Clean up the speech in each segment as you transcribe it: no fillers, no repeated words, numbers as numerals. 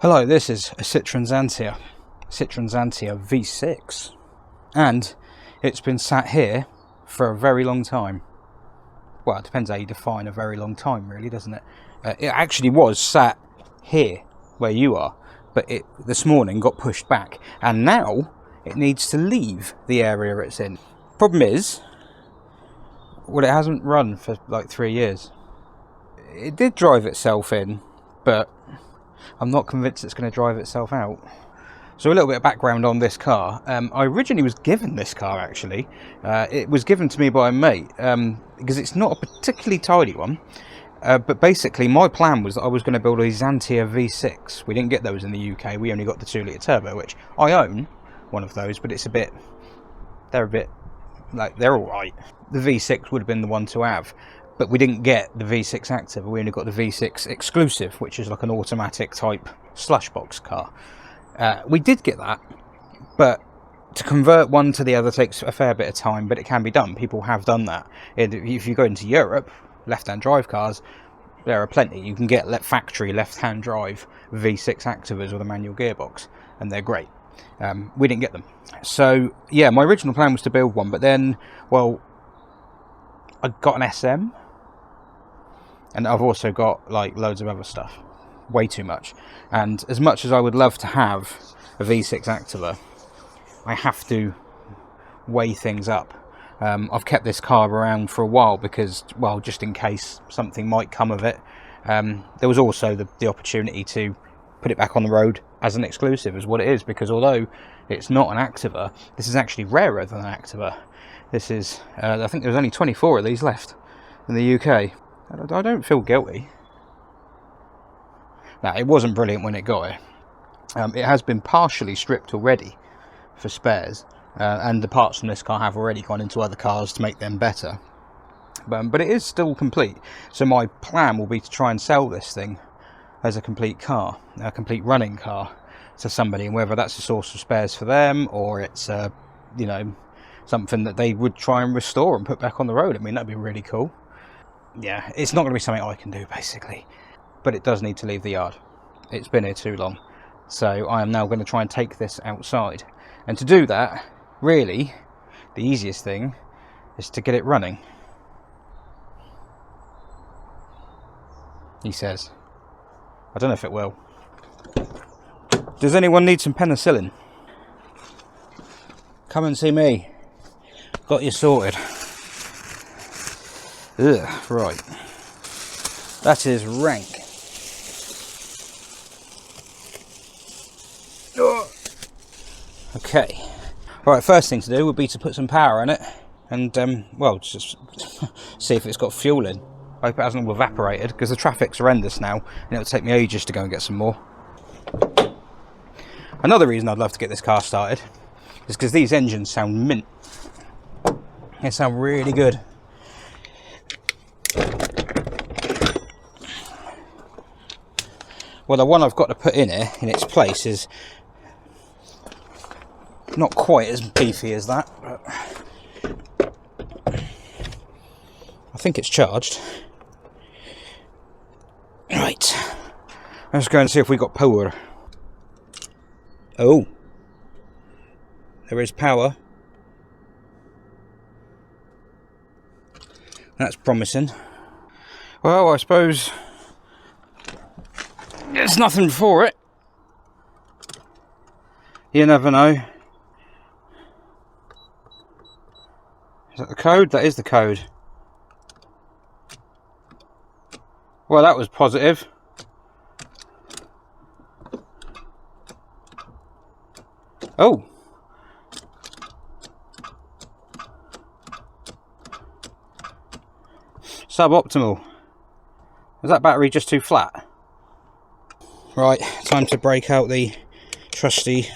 Hello, this is a Citroen Xantia V6, and it's been sat here for a very long time. Well, it depends how you define a very long time, really, doesn't it? It actually was sat here, where you are, but it this morning got pushed back, and now it needs to leave the area it's in. Problem is, well, it hasn't run for like 3 years. It did drive itself in, but I'm not convinced it's going to drive itself out. So a little bit of background on this car. I originally was given this car, actually. It was given to me by a mate, because it's not a particularly tidy one. But basically my plan was that I was going to build a Xantia V6. We didn't get those in the UK, we only got the 2-litre turbo, which I own one of those, but it's a bit, they're alright. The V6 would have been the one to have. But we didn't get the V6 Active, we only got the V6 Exclusive, which is like an automatic type slush box car. We did get that, but to convert one to the other takes a fair bit of time, but it can be done. People have done that. If you go into Europe, left-hand drive cars, there are plenty. You can get factory left-hand drive V6 Activas with a manual gearbox, and they're great. We didn't get them. So, yeah, my original plan was to build one, but then, well, I got an SM. And I've also got like loads of other stuff, way too much. And as much as I would love to have a V6 Activa, I have to weigh things up. I've kept this car around for a while because, well, just in case something might come of it. There was also the opportunity to put it back on the road as an exclusive, is what it is, because although it's not an Activa, this is actually rarer than an Activa. This is, I think there's only 24 of these left in the UK. I don't feel guilty. Now, it wasn't brilliant when it got here. It has been partially stripped already for spares, and the parts from this car have already gone into other cars to make them better. But it is still complete, so my plan will be to try and sell this thing as a complete car, a complete running car, to somebody, and whether that's a source of spares for them, or it's, you know, something that they would try and restore and put back on the road. I mean, that'd be really cool. Yeah, it's not going to be something I can do, basically. But it does need to leave the yard. It's been here too long. So I am now going to try and take this outside. And to do that, really, the easiest thing is to get it running. He says. I don't know if it will. Does anyone need some penicillin? Come and see me. Got you sorted. Ugh, right. That is rank. Okay. Right, first thing to do would be to put some power in it and, well, just see if it's got fuel in. I hope it hasn't all evaporated, because the traffic's horrendous now and it'll take me ages to go and get some more. Another reason I'd love to get this car started is because these engines sound mint. They sound really good. Well, the one I've got to put in here, in its place, is not quite as beefy as that, but I think it's charged. Right, let's go and see if we got power. Oh, there is power. That's promising. Well, I suppose there's nothing for it. You never know. Is that the code? That is the code. Well, that was positive. Oh. Suboptimal. Is that battery just too flat? Right, time to break out the trusty,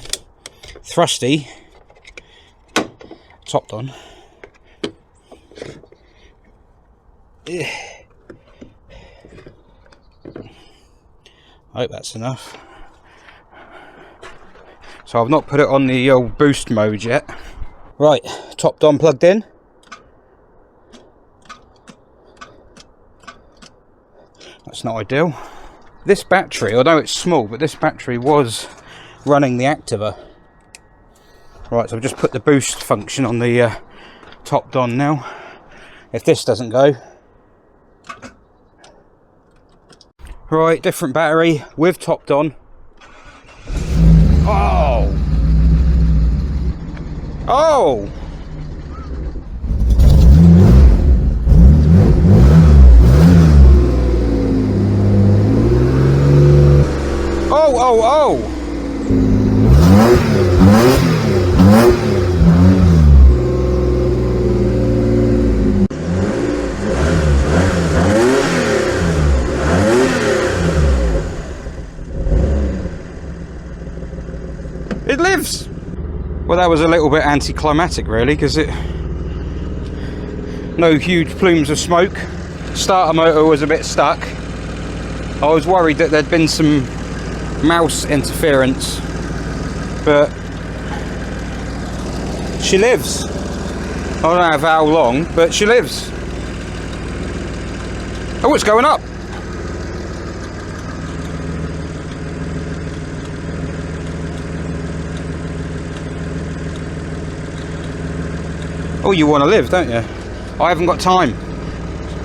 thrusty, topped on. I hope that's enough. So I've not put it on the old boost mode yet. Right, topped on, plugged in. That's not ideal. this battery, although it's small, but this battery was running the Activa. Right, so I've just put the boost function on the top on now. If this doesn't go. Right, different battery with topped on. Oh! Oh! Oh, oh, oh! It lives! Well, that was a little bit anticlimactic, really, because no huge plumes of smoke. Starter motor was a bit stuck. I was worried that there'd been some mouse interference, but she lives. I don't know how long, but she lives. Oh, it's going up. Oh, you want to live, don't you? I haven't got time.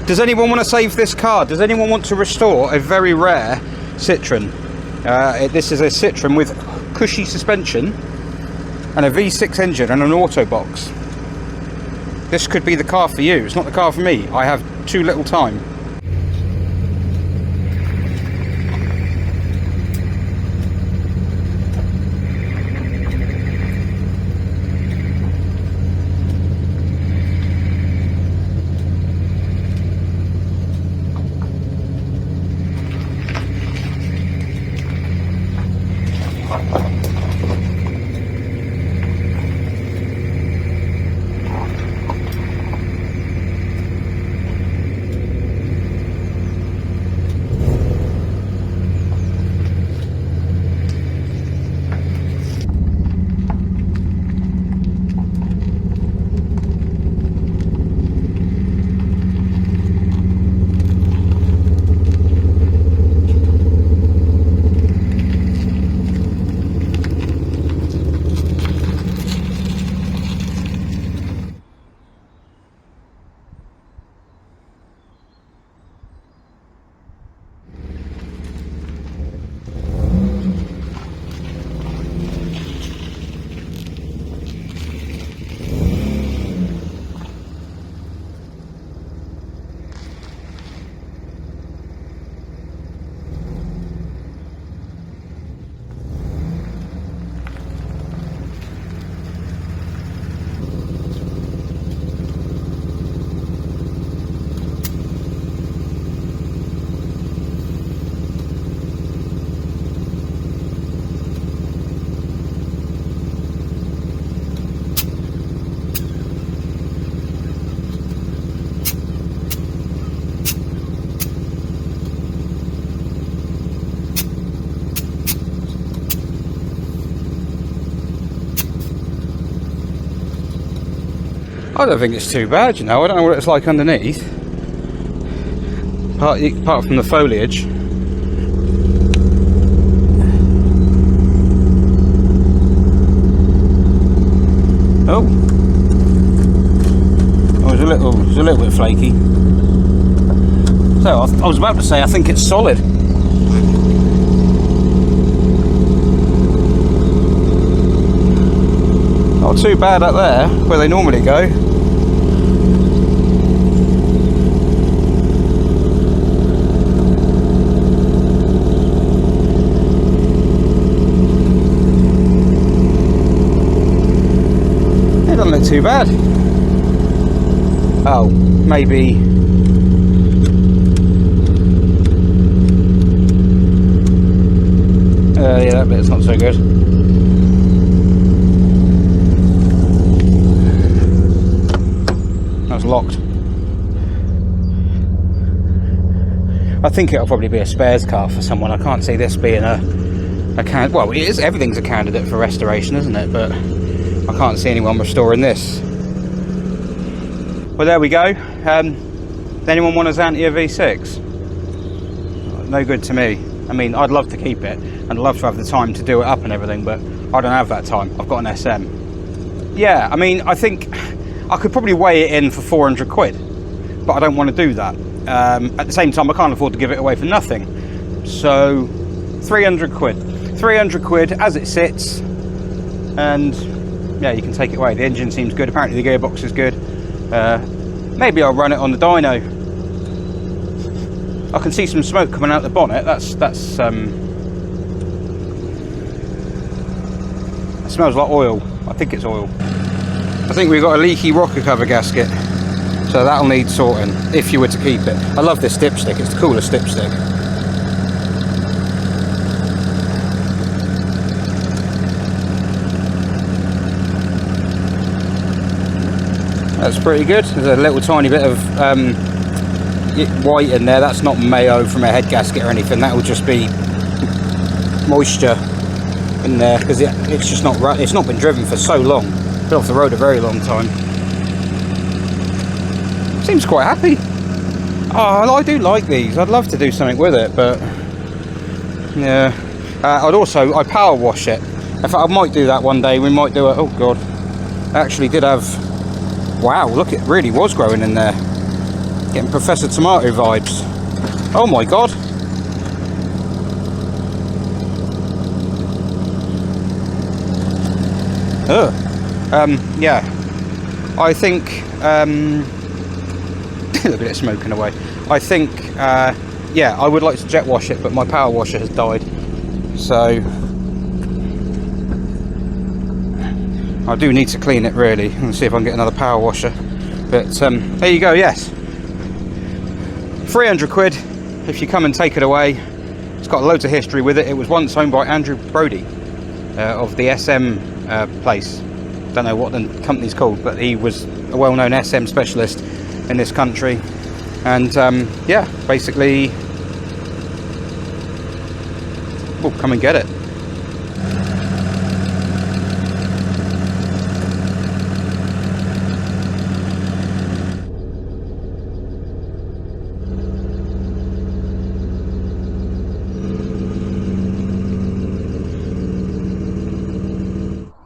Does anyone want to save this car? Does anyone want to restore a very rare Citroen? This is a Citroen with cushy suspension and a V6 engine and an auto box. This could be the car for you. It's not the car for me. I have too little time. I don't think it's too bad, you know. I don't know what it's like underneath. Apart from the foliage. Oh. Oh, it was a little bit flaky. So I was about to say I think it's solid. Not too bad up there where they normally go. It doesn't look too bad. Oh, maybe. Yeah, that bit's not so good. That's locked. I think it'll probably be a spares car for someone. I can't see this being a well, it is. Everything's a candidate for restoration, isn't it? But I can't see anyone restoring this. Well, there we go. Anyone want a Xantia V6? No good to me. I mean, I'd love to keep it and I'd love to have the time to do it up and everything, but I don't have that time. I've got an SM. Yeah, I mean, I think I could probably weigh it in for 400 quid, but I don't want to do that. At the same time, I can't afford to give it away for nothing. So 300 quid. 300 quid as it sits, and yeah, you can take it away. The engine seems good. Apparently the gearbox is good. Maybe I'll run it on the dyno. I can see some smoke coming out the bonnet. That smells like oil. I think it's oil. I think we've got a leaky rocker cover gasket, so that'll need sorting if you were to keep it. I love this dipstick. It's the coolest dipstick. That's pretty good. There's a little tiny bit of white in there. That's not mayo from a head gasket or anything. That will just be moisture in there because it's just not right. It's not been driven for so long. Been off the road a very long time. Seems quite happy. Oh, I do like these. I'd love to do something with it, but yeah. I power wash it. In fact, I might do that one day. We might do it. Oh god, I actually did have. Wow, look, it really was growing in there. Getting Professor Tomato vibes. Oh my god. Yeah. I think, look at it smoking away. I think, yeah, I would like to jet wash it, but my power washer has died. So, I do need to clean it really and see if I can get another power washer. But there you go, yes. 300 quid if you come and take it away. It's got loads of history with it. It was once owned by Andrew Brodie of the SM place. Don't know what the company's called, but he was a well-known SM specialist in this country. And yeah, basically, well, come and get it.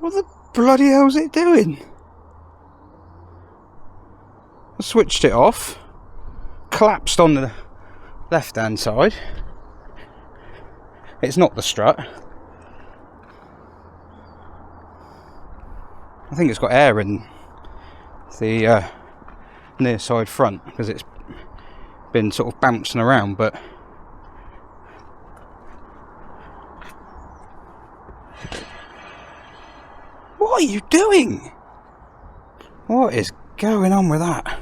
What the bloody hell's it doing? I switched it off, collapsed on the left hand side. It's not the strut. I think it's got air in the near side front because it's been sort of bouncing around, but what are you doing? What is going on with that?